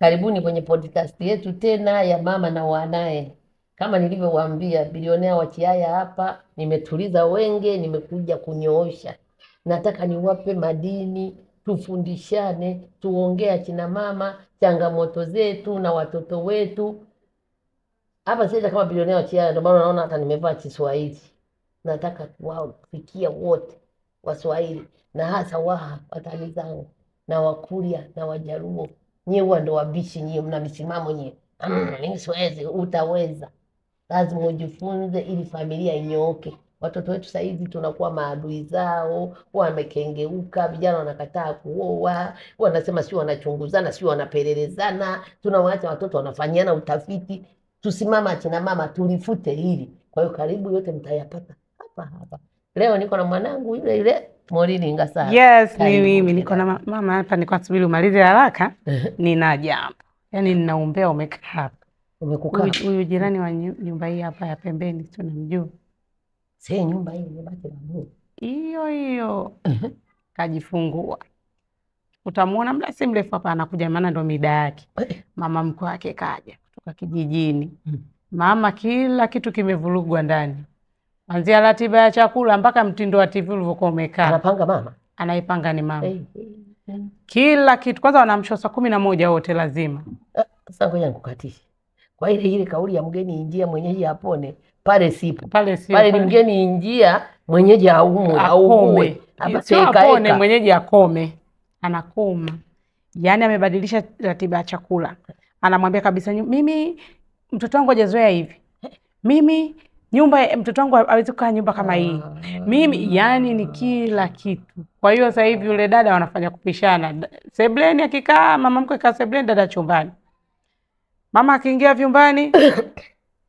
Karibuni kwenye podcast yetu tena ya mama na wanae. Kama nilivyowaambia, bilionea wa Chiaya hapa, nimetuliza wenge, nimekuja kunyoosha. Nataka niwape madini, tufundishane, tuongea kina mama, changamoto zetu na watoto wetu. Hapa sasa kama bilionea wa Chiaya, ndio maana naona hata nimevaa Kiswahili. Nataka kuwafikia wote Waswahili na hasa watani zangu na Wakuria na Wajaluo. Nyewe ndo wabishi, nyewe mna misimamo nyewe. Mimi siwezi, utaweza. Lazima ujifunze ili familia inyooke. Watoto wetu sasa hivi tunakuwa maadui zao, wamekengeuka, vijana wanakataa kuoa, wanasema si wanachunguzana, si wanapelelezana, tunawaacha watoto wanafanyiana utafiti. Tusimama akina mama tulifute hili. Kwa hiyo karibu yote mtayapata hapa. Leo niko na mwanangu yule Morini Ngasara. Yes, mimi niko na mama hapa, niko nasubiri umalize haraka. Nina jambo. Yaani ninaombea umekaa hapa. Umekukaa. Huyu jirani wa nyumba hii hapa ya pembeni tunamjua. Sasa nyumba hii imebaki na Mungu. Hiyo. Kajifungua. Utamuona muda si mrefu hapa anakuja, maana ndo mida yake. Mama mkwe wake kaja kutoka kijijini. Mama kila kitu kimevurugwa ndani. Kuanzia ratiba ya chakula mpaka mtindo wa TV ulivyokuwa umekaa. Anapanga mama? Anaipanga ni mama. Kila kitu. Kwanza wanamshoa saa 11 wote lazima. Sasa ngoja nikukatishe. Kwa ile kauli ya mgeni injia mwenyeji apone, pale sipo. Pale ni mgeni injia mwenyeji aumwe au apone mwenyeji akome. Anakoma. Yaani amebadilisha ratiba ya chakula. Anamwambia kabisa, mimi mtoto wangu hajazoea hivi. Mimi nyumba mtoto wangu hawezi kukaa nyumba kama hii. Mimi yani ni kila kitu. Kwa hiyo sasa hivi yule dada wanafanya kupishana. Sebleni akikaa, mama mkwe kaa sebleni, dada chumbani. Mama akiingia vyumbani,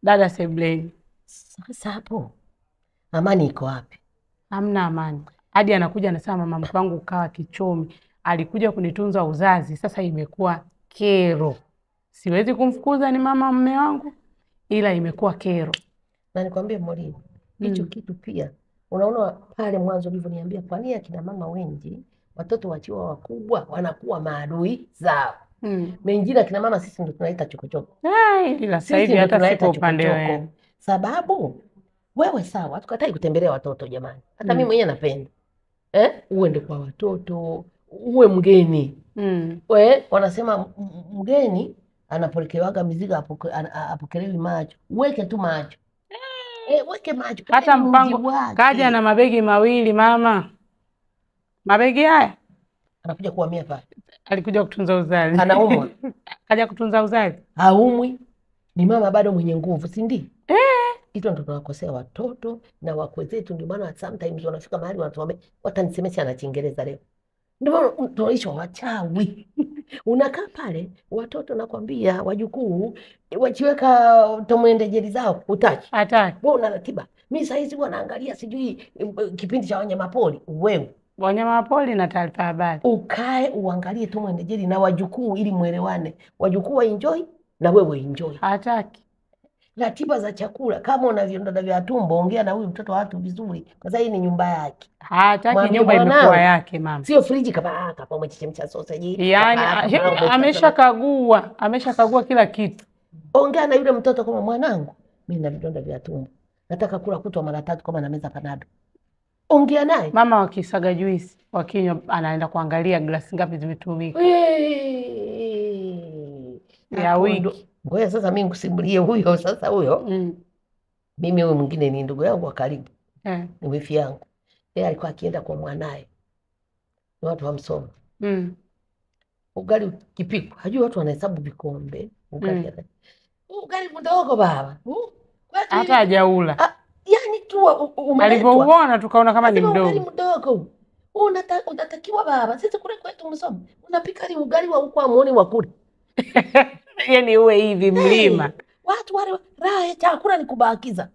dada sebleni. Sasa hapo amani iko wapi? Hamna amani. Hadi anakuja anasema mama mkwe wangu ukawa kichomi. Alikuja kunitunza uzazi, sasa imekuwa kero. Siwezi kumfukuza, ni mama mume wangu, ila imekuwa kero. Na nikwambie Morini, hicho kitu pia unaona pale mwanzo ulivyoniambia, kwa nini akina mama wengi watoto wachiwa wakubwa wanakuwa maadui zao. Mengine akina mama sisi ndio tunaita chokochoko. Ila sasa hivi hata siko upande wao. Sababu wewe sawa, tukatai kutembelea watoto jamani. Hata mimi mwenyewe napenda. Uende kwa watoto, uwe mgeni. Wanasema mgeni anapokelewaga mizigo apokelewi macho. Uweke tu macho. Weke macho. Hata mpango kaja na mabegi mawili mama. Mabegi haya anakuja kuhamia pale. Alikuja kutunza uzazi. Anaumwa. Kaja kutunza uzazi. Haumwi. Ni mama bado mwenye nguvu, si ndio? Hizo ndo tunakosea watoto na wakwe zetu, ndio maana sometimes wanafika mahali wanatuambia watanisemesha na Kiingereza leo. Ndio maana tunaishwa wachawi. Unakaa pale watoto nakwambia wajukuu wachiweka tomwendejeli zao utaki. Hataki. Wewe una ratiba. Mimi sasa hizi wanaangalia sijui kipindi cha wanyamapori. Wewe wanyamapori na taarifa habari. Ukae uangalie tomwendejeli na wajukuu ili muelewane. Wajukuu wa enjoy na wewe enjoy. Hataki. Ratiba za chakula kama una vidonda vya tumbo, ongea na huyu mtoto wa watu vizuri. Kwa sababu hii ni nyumba yake. Hataki nyumba imekuwa yake mama. Sio friji kama umechemsha sausage. Yaani ameshakagua kila kitu. Ongea na yule mtoto kama mwanangu, mimi na vidonda vya tumbo. Nataka kula kutwa mara 3 kama na meza panado. Ongea naye. Mama wakisaga juice, wakinywa anaenda kuangalia glasi ngapi zimetumika. Ya wiki. Ngoja sasa mimi nikusimulie huyo sasa huyo. Mimi huyo mwingine ni ndugu yangu wa karibu. Ni wifi yangu. Yeye alikuwa akienda kwa mwanae. Ni watu wa Msoma. Ugali kipiko. Hajui watu wanahesabu vikombe. Ugali mdogo baba. Hata hajaula. Yaani tu alivyouona tukaona kama ni mdogo. Ugali mdogo. Unatakiwa baba. Sisi kule kwetu Msoma. Unapika ugali wa huko amuoni wa kule. Yaani uwe hivi mlima. Watu wale raha chakula ni kubakiza.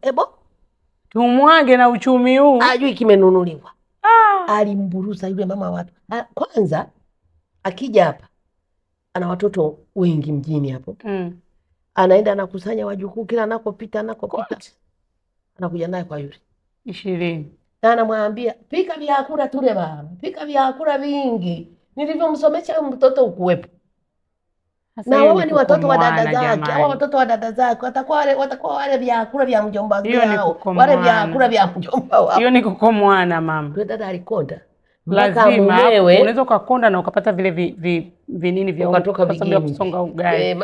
Tumwage na uchumi huu. Hajui kimenunuliwa. Alimburuza yule mama watu. Kwanza akija hapa ana watoto wengi mjini hapo. Anaenda anakusanya wajukuu kila anakopita. Anakuja naye kwa yule 20. Na anamwambia pika vyakula tule baba. Pika vyakula vingi. Nilivyomsomesha mtoto ukuwepo. Na wao ni watoto wa dada zake, hao watoto wa dada zake watakuwa wale vyakula vya mjomba wao, wale vyakula vya mjomba wao. Hiyo ni kukomwana mama. Yule dada alikonda. Lazima unaweza ukakonda na ukapata vile vinini vya ukatoka vigeni kusonga ugali.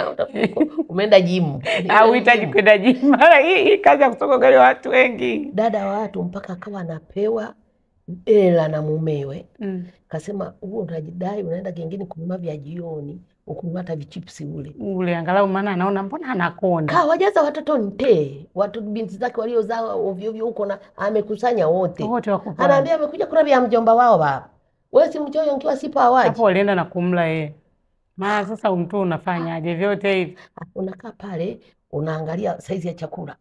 Umeenda gym. Au uhitaji kwenda gym. Hii kazi ya kusonga ugali watu wengi. Dada watu mpaka akawa anapewa hela na mumewe. Kasema huo unajidai unaenda kingine kununua vya jioni, ukununua hata vichipsi ule angalau maana anaona mbona anakonda. Kawajaza watoto nte, watu binti zake waliozaa ovyo ovyo huko na amekusanya wote. Wakupana. Anaambia amekuja kula vya mjomba wao baba. Wewe si mchoyo nkiwa sipa hawaji. Hapo alienda na kumla yeye. Maana sasa mtu unafanyaje vyote hivi? Unakaa pale unaangalia saizi ya chakula.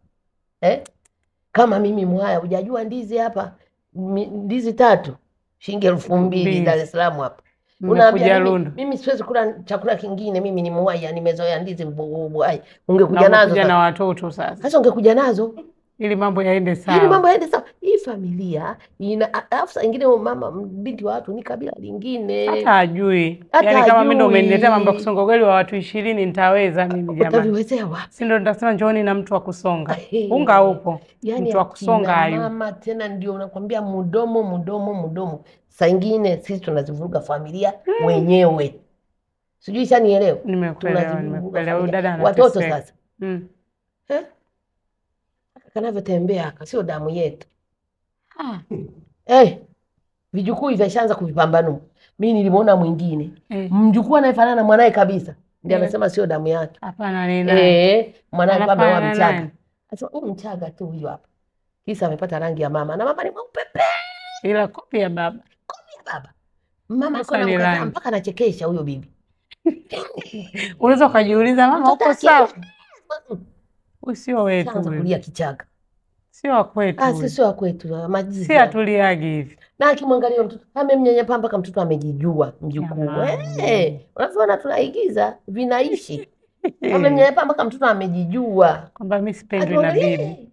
Kama mimi Mwaya hujajua ndizi hapa ndizi 3 shilingi 2000 Dar es Salaam hapa. Unaambia mimi siwezi kula chakula kingine, mimi ni Mwaya nimezoea ndizi mbwai. Ungekuja nazo na watoto sasa. Sasa ungekuja nazo ili mambo yaende sawa. Hii familia ina afisa ingine mama binti wa watu ni kabila lingine. Hata ajui. Yaani kama mimi ndo umeniletea mambo ya kusonga ugali wa watu 20 nitaweza mimi jamani. Utaviwezea wapi? Si ndo nitasema njooni na mtu wa kusonga. Unga upo. Yani mtu wa kusonga hayo. Mama tena ndio unakwambia mudomo. Saa ingine sisi tunazivuruga familia wenyewe. Sijui sana nielewa. Nimekuelewa dada na watoto sasa. Kanavyotembea sio damu yetu. Vijukuu vishaanza kuvipambanua. Mimi nilimuona mwingine. Mjukuu anayefanana na mwanae kabisa. Ndiye anasema sio damu yake. Hapana nini. Mwanae kama wa Mchaga. Anasema Mchaga tu huyo hapa. Kisa amepata rangi ya mama na mama ni mweupe. Ila kopi ya baba. Mama alikuwa anamkataa mpaka anachekesha huyo bibi. Unaweza kujiuliza mama uko sawa? Sio wetu. Sasa kulia Kichaga. Sio wa kwetu. Sio wa kwetu, majizi. Si atuliagi hivi. Na akimwangalia mtoto, amemnyanyapaa mpaka mtoto amejijua mjukuu. Unaona tunaigiza vinaishi. Amemnyanyapaa mpaka mtoto amejijua. Kwamba mimi sipendi na bibi.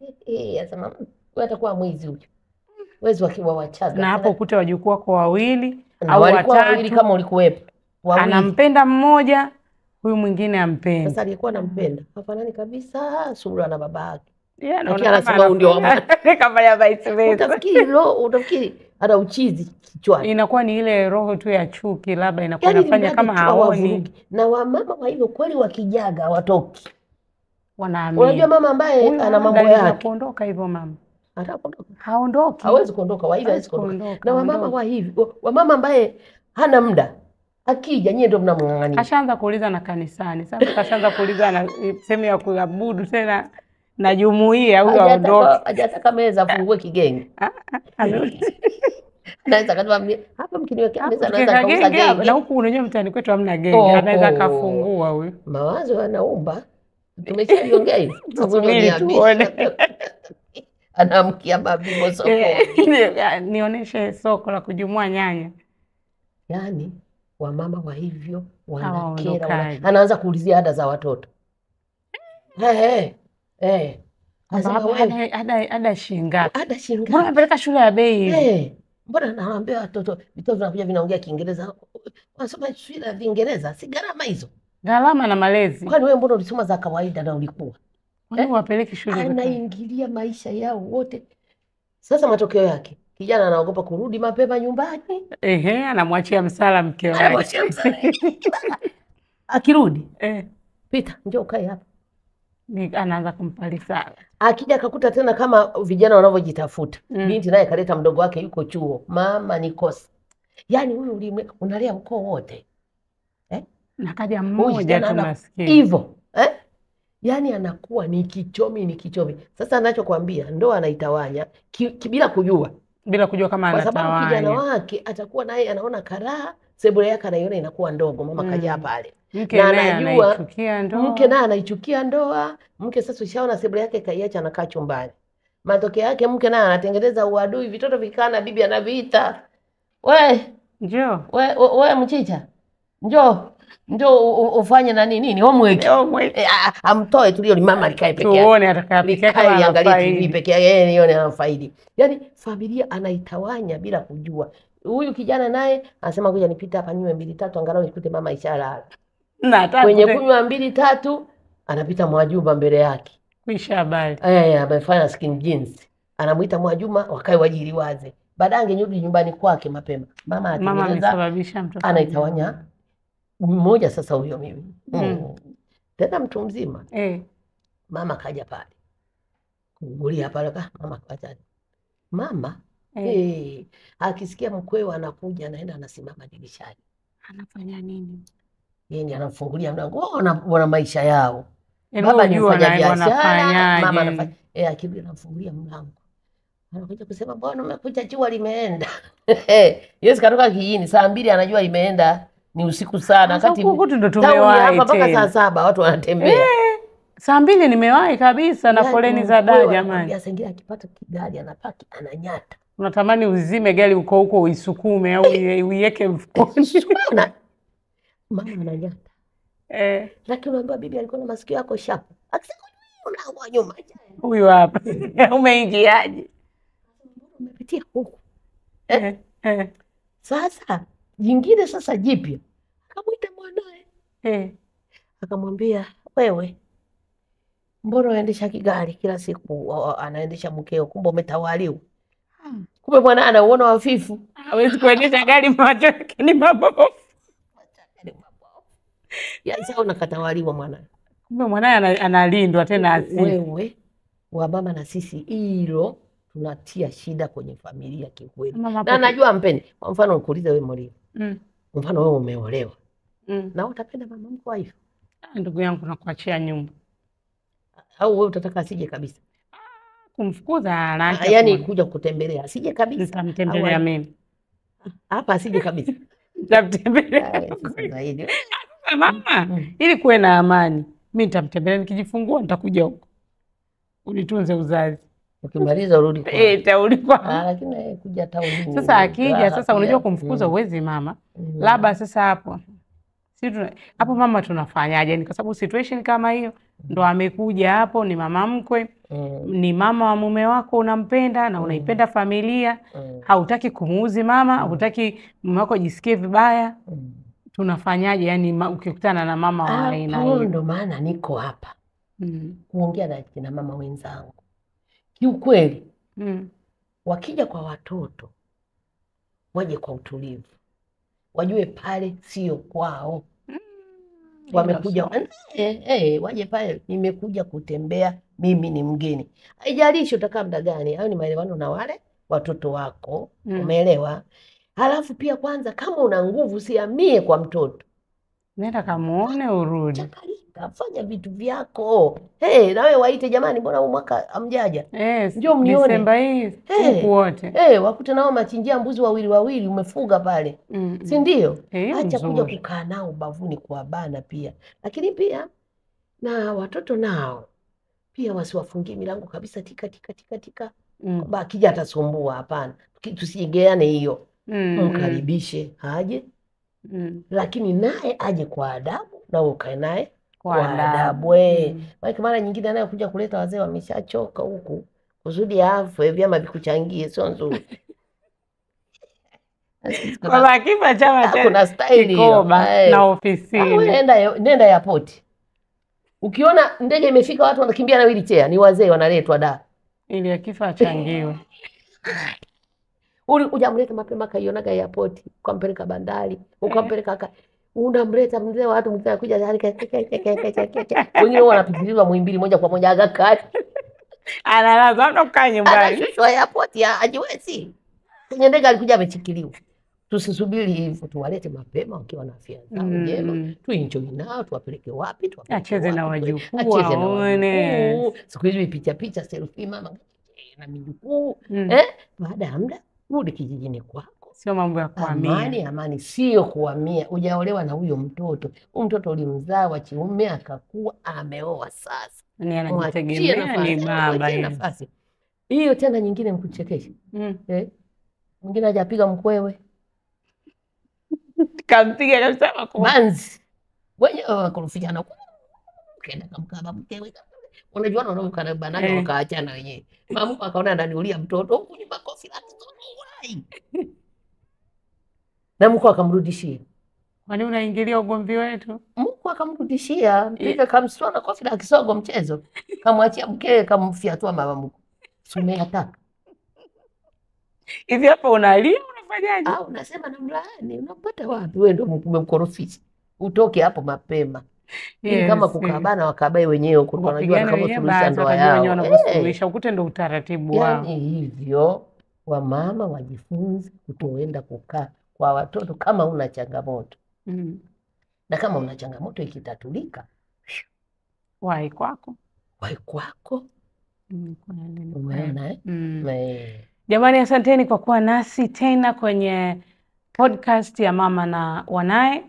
Anasema wewe atakuwa mwizi huyo. Wezi wakiwa Wachaga. Na hapo ukute wajukuu wako wawili au watatu kama ulikuwepo. Anampenda mmoja, huyu mwingine ampendi. Sasa alikuwa anampenda. Hafanani kabisa sura na baba yake. Anasema huyu ndio mama. Kama ya vice versa. Utafikiri ana uchizi kichwani. Inakuwa ni ile roho tu ya chuki labda inakuwa inafanya kama haoni. Na wamama wa hivyo kweli wakijaga hawatoki. Wanaamini. Unajua mama ambaye ana mambo yake. Kuondoka hivyo mama. Ataondoka. Haondoki. Hawezi kuondoka, waiva hawezi kuondoka. Na wamama wa hivyo, wamama ambaye hana muda. Akija nyie ndio mnamng'ang'ania. Ashaanza kuuliza na kanisani. Sasa kashaanza kuuliza na sehemu ya kuabudu tena na jumuiya huyo aondoke. Hajataka meza afungue kigenge. Anaweza kama hapa mkiniwekea meza anaweza kauza genge. Na huku unajua mtaani kwetu hamna genge. Anaweza kafungua huyo. Mawazo yanaumba. Tumeshaongea hivi. Tusubiri tuone. Anamkia mabibo sokoni. Nionyeshe soko la kujumua nyanya. Yaani wamama wa hivyo wanakera. Anaanza kuulizia ada za watoto. Ada shingapi? Ada shingapi? Mbona napeleka shule ya bei? Mbona naambia watoto vitoto vinakuja vinaongea Kiingereza. Wanasoma shule ya Kiingereza, si gharama hizo. Gharama na malezi. Kwani wewe mbona ulisoma za kawaida na ulikuwa? Wapeleke shule. Anaingilia maisha yao wote. Sasa matokeo yake kijana anaogopa kurudi mapema nyumbani. Anamwachia msala mke wake. Akirudi, Pita, njoo kae hapa. Anaanza kumpalisala. Akija akakuta tena kama vijana wanavyojitafuta. Binti naye kaleta mdogo wake yuko chuo. Mama ni kosa. Yaani huyu unalea mkoo wote. Na kaja mmoja tu maskini. Hivyo, yaani anakuwa ni kichomi. Sasa anachokuambia ndoa anaitawanya bila kujua. Bila kujua kama anatawanya. Kwa sababu kijana wake atakuwa naye anaona karaha, sebule yake anaiona inakuwa ndogo, mama kaja pale. Mke naye anaichukia ndoa. Mke naye anaichukia ndoa. Mke sasa ushaona sebule yake kaiacha anakaa chumbani. Matokeo yake mke naye anatengeneza uadui, vitoto vikana bibi anaviita. Njoo. We Mchicha. Njoo ufanye na nini homework. Amtoe tulio ni mama alikae peke yake. Tuone atakayapika kama angalie TV peke yake nione anafaidi. Yaani familia anaitawanya bila kujua. Huyu kijana naye anasema ngoja nipite hapa niwe 2 3 angalau nikute mama ishalala. kwenye kunywa 2 3 anapita Mwajuma mbele yake. Kuisha habari. Amefanya skin jeans. Anamuita Mwajuma wakae wajiliwaze. Baadaye angerudi nyumbani kwake mapema. Mama amesababisha mtoto. Anaitawanya mmoja sasa huyo mimi. Tena mtu mzima. Mama kaja pale. Kugulia pale mama kaja. Mama akisikia mkwewe anakuja anaenda anasimama dirishani. Anafanya nini? Yeye anafungulia mlango. Wana maisha yao. Baba ni mfanyabiashara, mama anafanya akirudi anafungulia mlango. Anakuja kusema mbona umekuja jua limeenda. Yesu katoka kijini saa 2 anajua limeenda ni usiku sana wakati huko ndo tumewahi hapa mpaka saa 7 watu wanatembea. Saa 2 nimewahi kabisa na foleni za daa jamani. Ya sengia akipata gari anapaki ananyata. Unatamani uzime gari huko uisukume au uiweke mfukoni. Mama ananyata. Lakini unaambiwa bibi alikuwa na masikio yako sharp. Akisema unaangua nyuma. Huyu hapa. Umeingiaje? Umepitia huko. Sasa jingine sasa jipya. Akamuita mwanae. Akamwambia wewe mbona unaendesha kigari kila siku anaendesha mkeo kumbe umetawaliwa. Kumbe bwana anaona wafifu. Hawezi kuendesha gari macho yake ni mabovu. Sasa unakatawaliwa mwanae. Kumbe mwanae analindwa tena asili. Wewe wa mama na sisi hilo tunatia shida kwenye familia kikweli. Na najua mpeni. Kwa mfano nikuulize wewe Morio. Mfano wewe umeolewa. Na utapenda mama mko hivyo? Ndugu yangu nakuachia nyumba. Au wewe utataka asije kabisa? Kumfukuza anaacha. Yaani kuja kutembelea asije kabisa. Nitamtembelea mimi. Hapa asije kabisa. Nitamtembelea. Zaidi. Mama, ili kuwe na amani. Mimi nitamtembelea nikijifungua nitakuja huko. Unitunze uzazi. Ukimaliza urudi kwa. Tarudi kwa. Lakini kuja tauni. Sasa akija sasa unajua kumfukuza uwezi mama. Labda sasa hapo. Hapo mama tunafanyaje? Ni kwa sababu situation kama hiyo ndo amekuja hapo, ni mama mkwe, ni mama wa mume wako, unampenda na unaipenda familia, hautaki kumuuzi mama, hutaki mume wako jisikie vibaya. Tunafanyaje yani ukikutana na mama wa aina hiyo? Ndo maana niko hapa. Kuongea na kina mama wenzangu. Kiukweli, wakija kwa watoto waje kwa utulivu. Wajue pale sio kwao. Wamekuja waje pale nimekuja kutembea, mimi ni mgeni. Haijalishi utakaa muda gani, hayo ni maelewano na wale watoto wako. Umeelewa? Halafu pia kwanza kama una nguvu siamie kwa mtoto. Nenda kamuone urudi. Chakalika, fanya vitu vyako. Na wewe waite jamani mbona huu mwaka amjaja? Njoo mnione. Desemba hii huku wote. Wakute nao machinjia mbuzi wawili umefuga pale. Si ndio? Acha kuja kukaa nao bavuni kwa bana pia. Lakini pia na watoto nao pia wasiwafungie milango kabisa tika. Akija atasumbua hapana. Tusigeane hiyo. Mkaribishe aje. Lakini naye aje kwa adabu na ukae naye kwa adabu. Mara nyingine naye kuja kuleta wazee wameshachoka huku kusudi afu vyama vikuchangie sio nzuri. Kwa kifa chama cha kuna style na ofisini. Nenda airport. Ukiona ndege imefika watu wanakimbia na wheelchair ni wazee wanaletwa da. Ili akifa achangiwe. Ujamleta mapema kaionaga airport, ukampeleka bandari, ukampeleka unamleta mzee watu mzee kuja wengine wanapitiliwa Muhimbili moja kwa moja Aga Khan. Analazwa ndo kaa nyumbani. Anashushwa airport ya ajiwezi. Kwenye ndege alikuja amechikiliwa. Tusisubiri hivyo, tuwalete mapema wakiwa na afya njema. Tuenjoy nao, tuwapeleke wapi, acheze na wajukuu waone. Siku hizi picha selfie mama na mijukuu. Baada ya muda rudi kijijini kwako. Sio mambo ya kuhamia. Amani sio kuhamia. Hujaolewa na huyo mtoto. Huyo mtoto ulimzaa wa kiume akakuwa ameoa sasa. Ni anajitegemea ni baba nafasi. Hiyo tena nyingine mkuchekesha. Mwingine hajapiga mkwewe. Kampiga kabisa mako. Manzi. Wenyewe wakorofishana. Kaenda kamkaba mkewe. Unajua wanaokana banana wakaachana wenyewe. Mama akaona ananiulia mtoto huku ni makofi lakini na mko akamrudishia. Kwani unaingilia ugomvi wetu? Mko kamrudishia mpige kamstua na kofi la kisogo mchezo, kamwachia mkewe, kamfiatua mama mkwe. Sumeataka Hivi hapa unalia unafanyaje? au unasema namlaani, unampata wapi? Wewe ndio umemkorofisha, utoke hapo mapema. Ili kama kukabana wakabae wenyewe, kwa wanajua kama ndoa yao wanavyosuluhisha, ukute ndo utaratibu wao. Yani hivyo wamama wajifunze kutoenda kukaa kwa watoto kama una changamoto. Na kama una changamoto ikitatulika, wahi kwako. Umeona Jamani, asanteni kwa kuwa nasi tena kwenye podcast ya Mama na Wanae.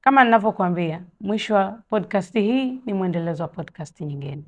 Kama ninavyokuambia, mwisho wa podcast hii ni mwendelezo wa podcast nyingine.